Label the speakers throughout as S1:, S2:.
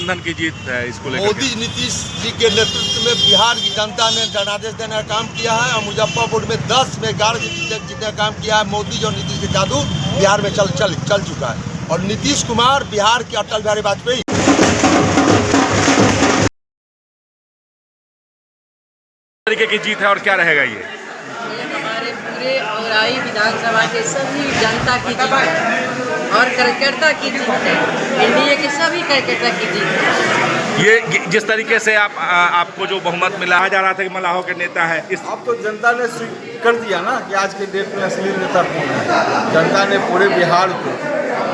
S1: गठबंधन की जीत है इसको लेकर?
S2: मोदी नीतीश जी के नेतृत्व में बिहार की जनता ने जनादेश देने का काम किया है और मुजफ्फरपुर में 10 में 11 जीतने का काम किया है। मोदी और नीतीश के जादू बिहार में चल चुका है और नीतीश कुमार बिहार के अटल बिहारी वाजपेयी
S1: तरीके की जीत है और क्या रहेगा ये?
S3: हमारे पूरे औराई विधानसभा के सभी जनता की जीत है और कार्यकर्ता की जीत है। एनडीए के सभी कार्यकर्ता की जीत है।
S1: ये जिस तरीके से आपको जो बहुमत मिला जा रहा था कि मलाहों के नेता है, इस
S4: अब तो जनता ने कर दिया ना कि आज के डेट में असली नेता कौन है। जनता ने पूरे बिहार को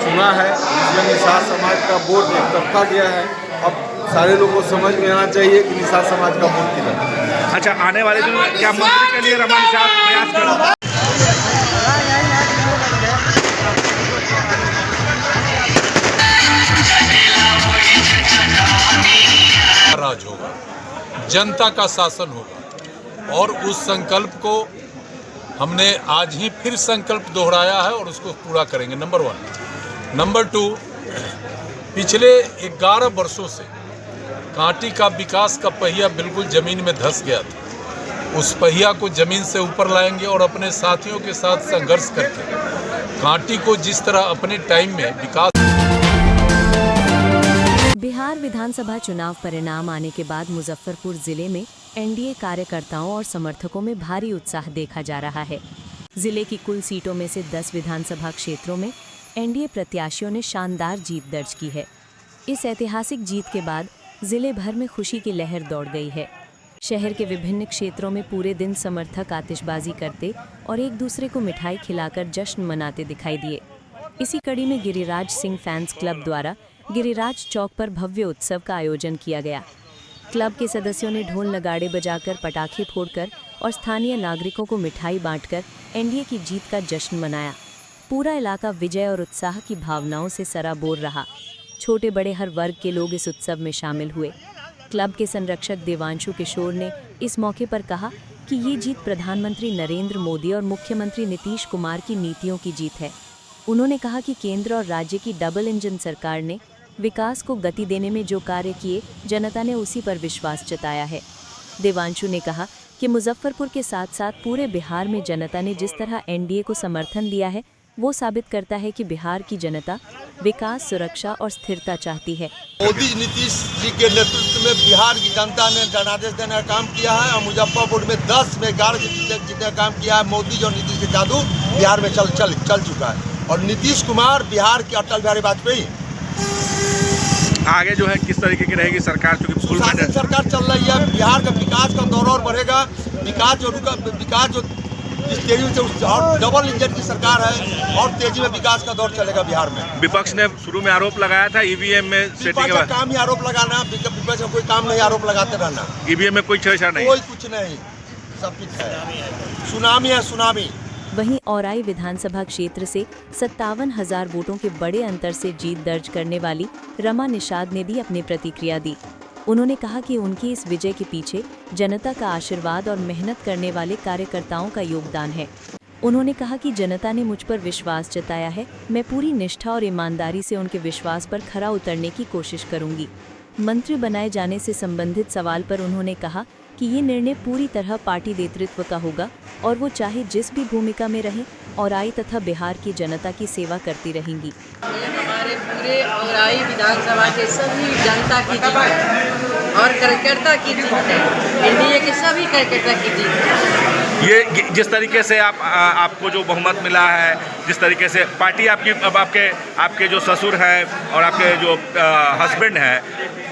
S4: चुना है, इसमें निषाद समाज का वोट एक तरफा गया है। अब सारे लोगों को समझ में आना चाहिए कि निषाद समाज का वोट किधर है।
S1: अच्छा, आने वाले दिनों में क्या मंत्री के लिए रमा निषाद प्रयास करेंगे?
S5: राज होगा, जनता का शासन होगा और उस संकल्प को हमने आज ही फिर संकल्प दोहराया है और उसको पूरा करेंगे। नंबर 1। नंबर 2, पिछले 11 वर्षों से कांटी का विकास का पहिया बिल्कुल जमीन में धंस गया था। उस पहिया को जमीन से ऊपर लाएंगे और अपने साथियों के साथ संघर्ष करके कांटी को जिस तरह अपने टाइम में विकास।
S6: बिहार विधानसभा चुनाव परिणाम आने के बाद मुजफ्फरपुर जिले में एनडीए कार्यकर्ताओं और समर्थकों में भारी उत्साह देखा जा रहा है। जिले की कुल सीटों में से 10 विधानसभा क्षेत्रों में एनडीए प्रत्याशियों ने शानदार जीत दर्ज की है। इस ऐतिहासिक जीत के बाद जिले भर में खुशी की लहर दौड़ गई है। शहर के विभिन्न क्षेत्रों में पूरे दिन समर्थक आतिशबाजी करते और एक दूसरे को मिठाई खिलाकर जश्न मनाते दिखाई दिए। इसी कड़ी में गिरिराज सिंह फैंस क्लब द्वारा गिरिराज चौक पर भव्य उत्सव का आयोजन किया गया। क्लब के सदस्यों ने ढोल नगाड़े बजाकर, पटाखे फोड़कर और स्थानीय नागरिकों को मिठाई बांटकर एनडीए की जीत का जश्न मनाया। पूरा इलाका विजय और उत्साह की भावनाओं से सराबोर रहा। छोटे बड़े हर वर्ग के लोग इस उत्सव में शामिल हुए। क्लब के संरक्षक देवांशु किशोर ने इस मौके पर कहा कि ये जीत प्रधानमंत्री नरेंद्र मोदी और मुख्यमंत्री नीतीश कुमार की नीतियों की जीत है। उन्होंने कहा कि केंद्र और राज्य की डबल इंजन सरकार ने विकास को गति देने में जो कार्य किए, जनता ने उसी पर विश्वास जताया है। देवांशु ने कहा कि मुजफ्फरपुर के साथ साथ पूरे बिहार में जनता ने जिस तरह एनडीए को समर्थन दिया है, वो साबित करता है कि बिहार की जनता विकास, सुरक्षा और स्थिरता चाहती है।
S2: मोदी नीतीश जी के नेतृत्व में बिहार की जनता ने जनादेश देने का काम किया है और मुजफ्फरपुर में 10 में 11 जीतने का काम किया है। मोदी और नीतीश के जादू बिहार में चल चुका है और नीतीश कुमार बिहार के अटल बिहारी वाजपेयी।
S1: आगे जो है किस तरीके की रहेगी सरकार? चूंकि फुल
S2: सरकार चल रही है, बिहार का विकास का दौर और बढ़ेगा। विकास जो जिस तेजी से और डबल इंजन की सरकार है और तेजी में विकास का दौर चलेगा बिहार में।
S1: विपक्ष ने शुरू में आरोप लगाया था ईवीएम में सेटिंग का
S2: काम ही आरोप लगाना, विपक्ष का कोई काम नहीं, आरोप लगाते रहना।
S1: ईवीएम में कोई छेड़छाड़ नहीं,
S2: कोई कुछ नहीं, सब कुछ है। सुनामी है, सुनामी।
S6: वहीं औराई विधानसभा क्षेत्र से 57,000 वोटों के बड़े अंतर से जीत दर्ज करने वाली रमा निषाद ने भी अपनी प्रतिक्रिया दी। उन्होंने कहा कि उनकी इस विजय के पीछे जनता का आशीर्वाद और मेहनत करने वाले कार्यकर्ताओं का योगदान है। उन्होंने कहा कि जनता ने मुझ पर विश्वास जताया है, मैं पूरी निष्ठा और ईमानदारी से उनके विश्वास पर खरा उतरने की कोशिश करूंगी। मंत्री बनाए जाने से संबंधित सवाल पर उन्होंने कहा कि ये निर्णय पूरी तरह पार्टी नेतृत्व का होगा और वो चाहे जिस भी भूमिका में रहे, औराई तथा बिहार की जनता की सेवा करती रहेंगी।
S3: हमारे पूरे औराई विधानसभा के सभी जनता की जीत है और कार्यकर्ता की जीत है। एनडीए के सभी कार्यकर्ता की जीत है।
S1: ये जिस तरीके से आपको जो बहुमत मिला है, जिस तरीके से पार्टी आपकी, अब आपके जो ससुर हैं और आपके जो हस्बैंड हैं,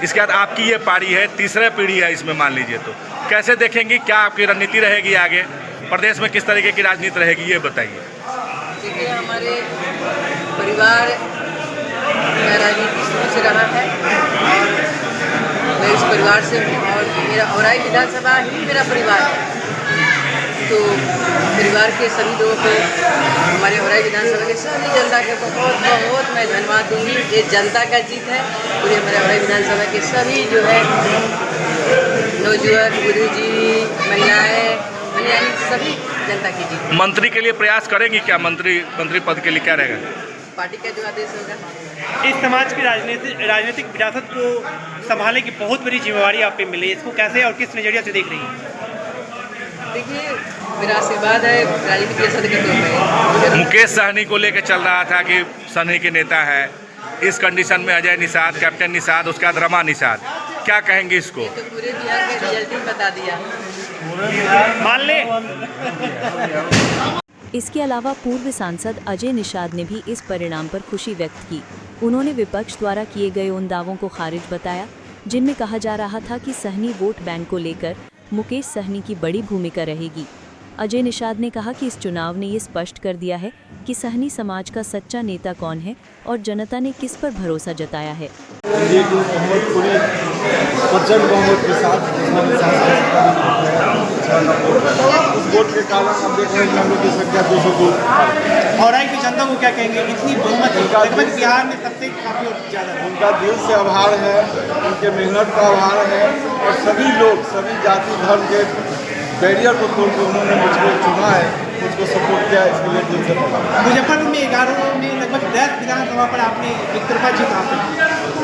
S1: इसके बाद आपकी ये पारी है, तीसरा पीढ़ी है इसमें, मान लीजिए, तो कैसे देखेंगी? क्या आपकी रणनीति रहेगी आगे? प्रदेश में किस तरीके की राजनीति रहेगी, ये बताइए।
S3: देखिए, हमारे परिवार का राजनीति शुरू से रहा है और मैं इस परिवार से हूँ और मेरा औराई विधानसभा ही मेरा परिवार है। तो परिवार के सभी लोगों को, हमारे औराई विधानसभा के सभी जनता के बहुत बहुत मैं धन्यवाद दूंगी। ये जनता का जीत है। पूरे हमारे औराई विधानसभा के सभी जो है नौजवान, गुरुजी, महिलाएं, सभी जनता की जीत।
S1: मंत्री के लिए प्रयास करेंगी क्या? मंत्री पद के लिए क्या रहेगा?
S3: पार्टी का जो आदेश होगा।
S7: इस समाज की राजनीतिक विरासत को संभालने की बहुत बड़ी जिम्मेवारी आप पे मिली, इसको कैसे और किस नज़रिया से देख रही हैं?
S3: देखिए, मेरा आशीर्वाद है राजनीतिक विरासत के तौर पर।
S1: मुकेश सहनी को लेकर चल रहा था कि सहनी के नेता है, इस कंडीशन में अजय निषाद, कैप्टन निषाद, उसके बाद रमा निषाद, क्या कहेंगे इसको?
S3: तो पूरे बिहार में रिजल्ट ही बता दिया।
S7: मान ले।
S6: इसके अलावा पूर्व सांसद अजय निषाद ने भी इस परिणाम पर खुशी व्यक्त की। उन्होंने विपक्ष द्वारा किए गए उन दावों को खारिज बताया जिनमें कहा जा रहा था कि सहनी वोट बैंक को लेकर मुकेश सहनी की बड़ी भूमिका रहेगी। अजय निषाद ने कहा कि इस चुनाव ने ये स्पष्ट कर दिया है कि सहनी समाज का सच्चा नेता कौन है और जनता ने किस पर भरोसा जताया है।
S4: ये जो बहुमत पूरी प्रचंड बहुमत के साथ उस वोट के कारण हम देख रहे हैं कि हम लोग की संख्या 202।
S7: और की जनता को क्या कहेंगे, इतनी बहुमत लगभग बिहार में सबसे काफी ज़्यादा है।
S4: उनका दिल से आभार है, उनके मेहनत का आभार है और सभी लोग, सभी जाति धर्म के बैरियर को तोड़ के उन्होंने मुझको चुना है, मुझको सपोर्ट किया, इसके लिए दिल से धन्यवाद।
S7: मुजफ्फरपुर में 11 में लगभग 10 विधानसभा पर आपने एक तरफा जीत हासिल।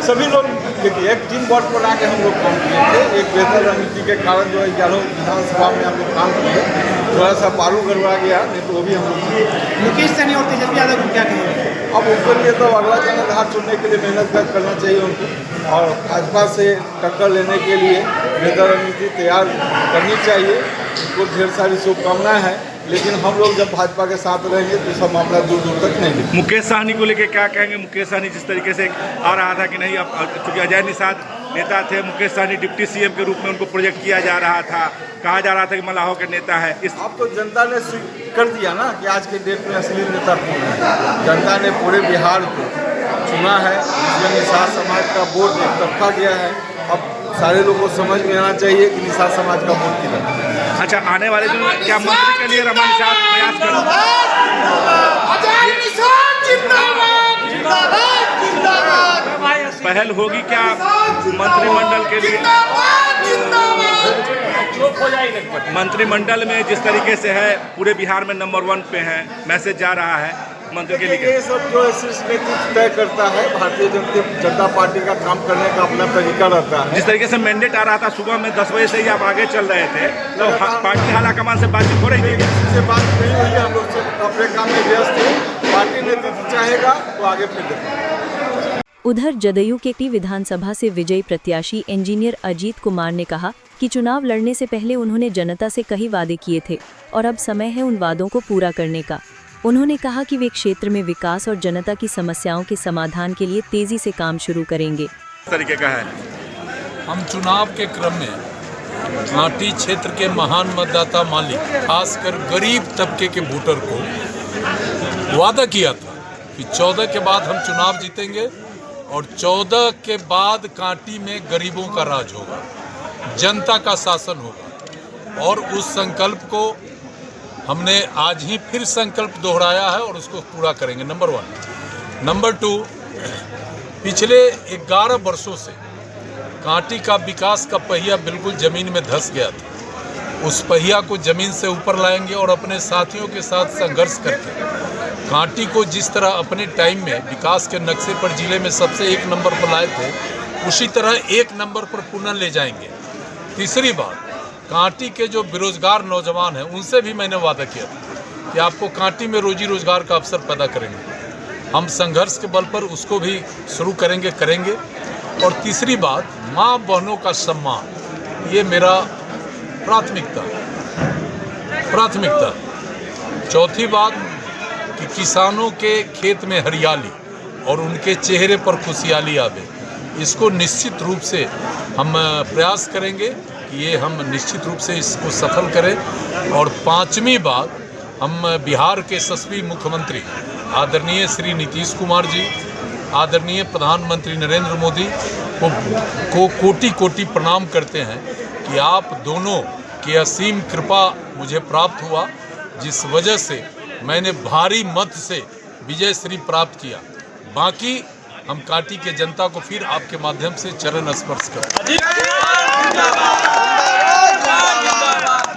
S4: सभी लोग देखिए एक टीम वर्क बना के हम लोग काम किए थे। एक बेहतर रणनीति के कारण जो है 11 विधानसभा में हम लोग काम किए, थोड़ा सा पारू गड़बड़ा गया, नहीं तो वो भी हम लोग।
S7: मुकेश सहनी और तेजस्वी यादव को क्या कहेंगे?
S4: अब उनके लिए तो अगला जनाधार चुनने के लिए मेहनत करना चाहिए उनको, और भाजपा से टक्कर लेने के लिए बेहतर रणनीति तैयार करनी चाहिए। उनको ढेर सारी शुभकामनाएं हैं, लेकिन हम लोग जब भाजपा के साथ रहेंगे तो सब मामला दूर दूर तक नहीं दिखेगा।
S1: मुकेश सहनी को लेकर क्या कहेंगे? मुकेश सहनी जिस तरीके से आ रहा था कि नहीं, अब चूँकि अजय निषाद नेता थे, मुकेश सहनी डिप्टी सीएम के रूप में उनको प्रोजेक्ट किया जा रहा था, कहा जा रहा था कि मलाहों के नेता है। इस
S4: अब तो जनता ने कर दिया ना कि आज के डेट में असली नेता कौन है। जनता ने पूरे बिहार को चुना है, इसमें निषाद समाज का वोट एक तरफा गया है। अब सारे लोगों को समझ में आना चाहिए कि निषाद समाज का वोट किधर है।
S1: अच्छा, आने वाले दिनों में क्या मंत्री के लिए रमा निषाद प्रयास करेंगे? पहल होगी क्या मंत्रिमंडल के लिए? मंत्रिमंडल में जिस तरीके से है पूरे बिहार में नंबर 1 पे है, मैसेज जा रहा है मंत्री के लिए।
S4: ये सब जो है शीर्ष नेतृत्व तय करता है। भारतीय जनता पार्टी का काम करने का अपना तरीका रहता है।
S1: जिस तरीके से मैंडेट आ रहा था सुबह में 10 बजे से ही आप आगे चल रहे थे, तो पार्टी हालाकमान से बातचीत हो रही थी?
S4: इससे बात नहीं हुई है, हम लोग सब अपने काम में व्यस्त हैं। पार्टी नेतृत्व चाहेगा तो आगे फिर देखेंगे।
S6: उधर जदयू के विधानसभा से विजयी प्रत्याशी इंजीनियर अजीत कुमार ने कहा कि चुनाव लड़ने से पहले उन्होंने जनता से कई वादे किए थे और अब समय है उन वादों को पूरा करने का। उन्होंने कहा कि वे क्षेत्र में विकास और जनता की समस्याओं के समाधान के लिए तेजी से काम शुरू करेंगे।
S1: इस तरीके का है।
S5: हम चुनाव के क्रम में घाटी क्षेत्र के महान मतदाता मालिक, खासकर गरीब तबके के वोटर को वादा किया था कि 14 के बाद हम चुनाव जीतेंगे और 14 के बाद कांटी में गरीबों का राज होगा, जनता का शासन होगा। और उस संकल्प को हमने आज ही फिर संकल्प दोहराया है और उसको पूरा करेंगे, नंबर 1। नंबर 2, पिछले 11 वर्षों से कांटी का विकास का पहिया बिल्कुल ज़मीन में धंस गया था। उस पहिया को ज़मीन से ऊपर लाएंगे और अपने साथियों के साथ संघर्ष करके कांटी को जिस तरह अपने टाइम में विकास के नक्शे पर जिले में सबसे 1 नंबर पर लाए थे, उसी तरह 1 नंबर पर पुनः ले जाएंगे। तीसरी बात, कांटी के जो बेरोजगार नौजवान हैं उनसे भी मैंने वादा किया था कि आपको कांटी में रोजी रोजगार का अवसर पैदा करेंगे। हम संघर्ष के बल पर उसको भी शुरू करेंगे। और तीसरी बात, माँ बहनों का सम्मान, ये मेरा प्राथमिकता। चौथी बात कि किसानों के खेत में हरियाली और उनके चेहरे पर खुशहाली आवे, इसको निश्चित रूप से हम प्रयास करेंगे कि ये हम निश्चित रूप से इसको सफल करें। और 5वीं बात, हम बिहार के यशस्वी मुख्यमंत्री आदरणीय श्री नीतीश कुमार जी, आदरणीय प्रधानमंत्री नरेंद्र मोदी को कोटि कोटि प्रणाम करते हैं कि आप दोनों की असीम कृपा मुझे प्राप्त हुआ, जिस वजह से मैंने भारी मत से विजय श्री प्राप्त किया। बाकी हम कांटी के जनता को फिर आपके माध्यम से चरण स्पर्श करें।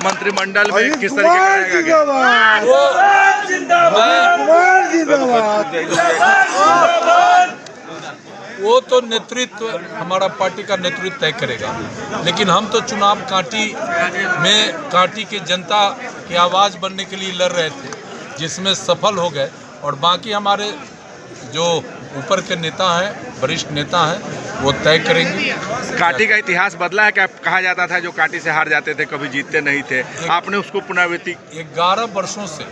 S1: मंत्रिमंडल में किस तरीके का रहेगा?
S5: वो तो नेतृत्व, हमारा पार्टी का नेतृत्व तय करेगा, लेकिन हम तो चुनाव कांटी के जनता की आवाज़ बनने के लिए लड़ रहे थे, जिसमें सफल हो गए। और बाकी हमारे जो ऊपर के नेता हैं, वरिष्ठ नेता हैं, वो तय करेंगे।
S1: कांटी का इतिहास बदला है क्या? कहा जाता था जो कांटी से हार जाते थे कभी जीतते नहीं थे, आपने उसको पुनरावृत्ति।
S5: 11 वर्षों से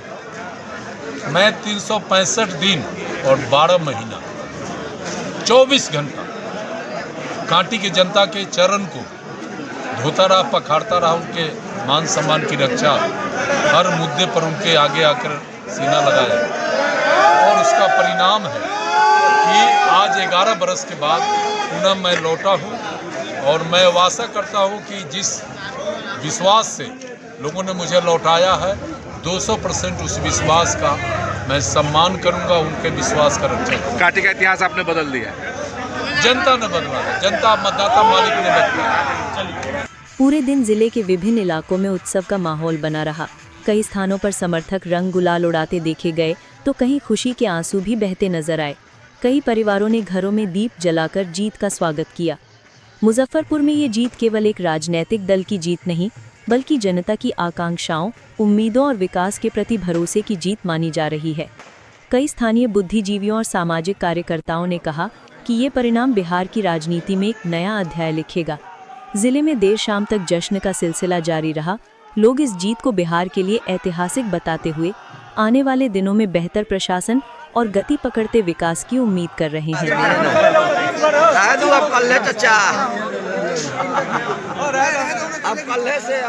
S5: मैं 365 दिन और 12 महीना 24 घंटा कांटी की जनता के चरण को धोता रहा, पखाड़ता रहा, उनके मान सम्मान की रक्षा, हर मुद्दे पर उनके आगे आकर सीना लगाया। और उसका परिणाम है कि आज 11 बरस के बाद पुनः मैं लौटा हूँ और मैं आशा करता हूँ कि जिस विश्वास से लोगों ने मुझे लौटाया है, 200% उस विश्वास का मैं सम्मान करूंगा, उनके विश्वास का रक्षा करूंगा।
S1: कांटी का इतिहास आपने बदल दिया,
S5: जनता ने बदला है, जनता मतदाता मालिक ने बदला।
S6: पूरे दिन जिले के विभिन्न इलाकों में उत्सव का माहौल बना रहा। कई स्थानों पर समर्थक रंग गुलाल उड़ाते देखे गए तो कहीं खुशी के आंसू भी बहते नजर आए। कई परिवारों ने घरों में दीप जलाकर जीत का स्वागत किया। मुजफ्फरपुर में ये जीत केवल एक राजनीतिक दल की जीत नहीं, बल्कि जनता की आकांक्षाओं, उम्मीदों और विकास के प्रति भरोसे की जीत मानी जा रही है। कई स्थानीय बुद्धिजीवियों और सामाजिक कार्यकर्ताओं ने कहा कि ये परिणाम बिहार की राजनीति में एक नया अध्याय लिखेगा। जिले में देर शाम तक जश्न का सिलसिला जारी रहा। लोग इस जीत को बिहार के लिए ऐतिहासिक बताते हुए आने वाले दिनों में बेहतर प्रशासन और गति पकड़ते विकास की उम्मीद कर रहे हैं।
S2: अब कल्हे से